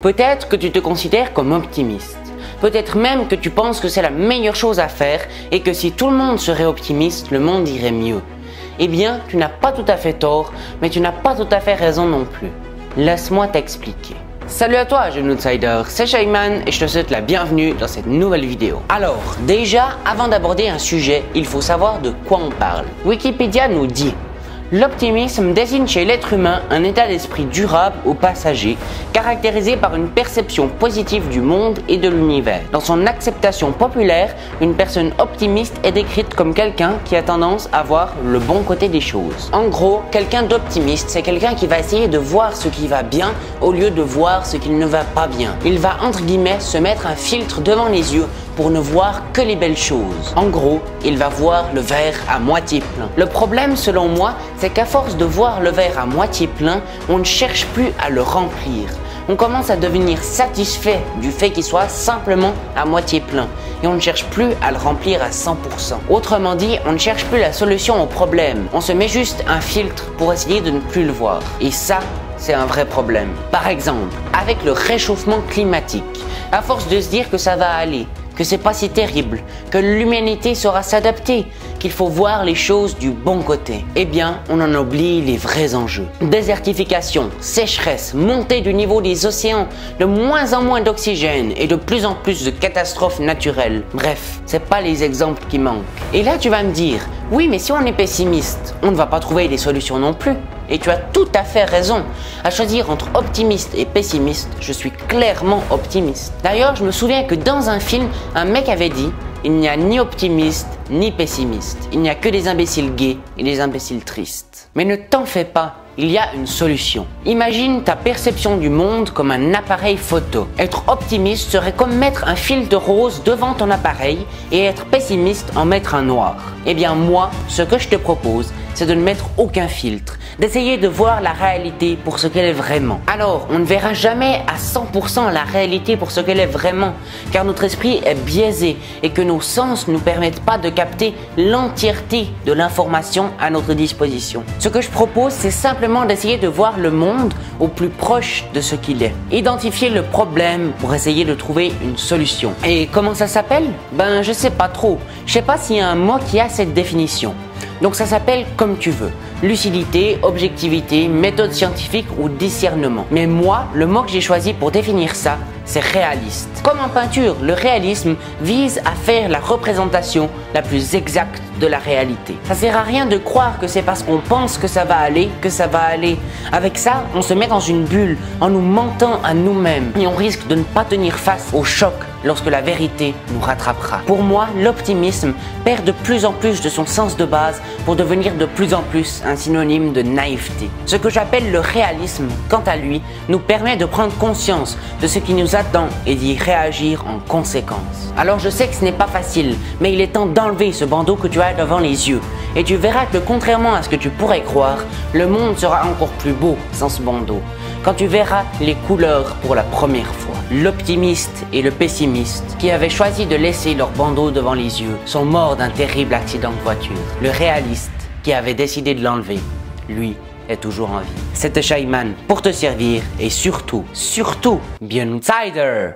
Peut-être que tu te considères comme optimiste. Peut-être même que tu penses que c'est la meilleure chose à faire et que si tout le monde serait optimiste, le monde irait mieux. Eh bien, tu n'as pas tout à fait tort, mais tu n'as pas tout à fait raison non plus. Laisse-moi t'expliquer. Salut à toi, jeune outsider, c'est Shayman et je te souhaite la bienvenue dans cette nouvelle vidéo. Alors, déjà, avant d'aborder un sujet, il faut savoir de quoi on parle. Wikipédia nous dit: l'optimisme désigne chez l'être humain un état d'esprit durable ou passager, caractérisé par une perception positive du monde et de l'univers. Dans son acceptation populaire, une personne optimiste est décrite comme quelqu'un qui a tendance à voir le bon côté des choses. En gros, quelqu'un d'optimiste, c'est quelqu'un qui va essayer de voir ce qui va bien au lieu de voir ce qui ne va pas bien. Il va entre guillemets se mettre un filtre devant les yeux pour ne voir que les belles choses. En gros, il va voir le verre à moitié plein. Le problème, selon moi, c'est qu'à force de voir le verre à moitié plein, on ne cherche plus à le remplir. On commence à devenir satisfait du fait qu'il soit simplement à moitié plein et on ne cherche plus à le remplir à 100%. Autrement dit, on ne cherche plus la solution au problème. On se met juste un filtre pour essayer de ne plus le voir. Et ça, c'est un vrai problème. Par exemple, avec le réchauffement climatique, à force de se dire que ça va aller, que c'est pas si terrible, que l'humanité saura s'adapter, qu'il faut voir les choses du bon côté, eh bien, on en oublie les vrais enjeux. Désertification, sécheresse, montée du niveau des océans, de moins en moins d'oxygène et de plus en plus de catastrophes naturelles. Bref, c'est pas les exemples qui manquent. Et là, tu vas me dire, oui, mais si on est pessimiste, on ne va pas trouver des solutions non plus. Et tu as tout à fait raison. À choisir entre optimiste et pessimiste, je suis clairement optimiste. D'ailleurs, je me souviens que dans un film, un mec avait dit: il n'y a ni optimiste ni pessimiste. Il n'y a que des imbéciles gays et des imbéciles tristes. Mais ne t'en fais pas, il y a une solution. Imagine ta perception du monde comme un appareil photo. Être optimiste serait comme mettre un fil de rose devant ton appareil et être pessimiste en mettre un noir. Eh bien moi, ce que je te propose, c'est de ne mettre aucun filtre, d'essayer de voir la réalité pour ce qu'elle est vraiment. Alors, on ne verra jamais à 100% la réalité pour ce qu'elle est vraiment, car notre esprit est biaisé et que nos sens ne nous permettent pas de capter l'entièreté de l'information à notre disposition. Ce que je propose, c'est simplement d'essayer de voir le monde au plus proche de ce qu'il est. Identifier le problème pour essayer de trouver une solution. Et comment ça s'appelle? Ben, je sais pas trop. Je sais pas s'il y a un mot qui a cette définition. Donc ça s'appelle comme tu veux. Lucidité, objectivité, méthode scientifique ou discernement. Mais moi, le mot que j'ai choisi pour définir ça, c'est réaliste. Comme en peinture, le réalisme vise à faire la représentation la plus exacte de la réalité. Ça sert à rien de croire que c'est parce qu'on pense que ça va aller que ça va aller. Avec ça, on se met dans une bulle en nous mentant à nous-mêmes et on risque de ne pas tenir face au choc lorsque la vérité nous rattrapera. Pour moi, l'optimisme perd de plus en plus de son sens de base pour devenir de plus en plus un synonyme de naïveté. Ce que j'appelle le réalisme, quant à lui, nous permet de prendre conscience de ce qui nous attend et d'y réagir en conséquence. Alors je sais que ce n'est pas facile, mais il est temps d'enlever ce bandeau que tu as devant les yeux. Et tu verras que contrairement à ce que tu pourrais croire, le monde sera encore plus beau sans ce bandeau. Quand tu verras les couleurs pour la première fois. L'optimiste et le pessimiste, qui avaient choisi de laisser leur bandeau devant les yeux, sont morts d'un terrible accident de voiture. Le réaliste, qui avait décidé de l'enlever, lui, est toujours en vie. C'était Shayman pour te servir et surtout, bien outsider!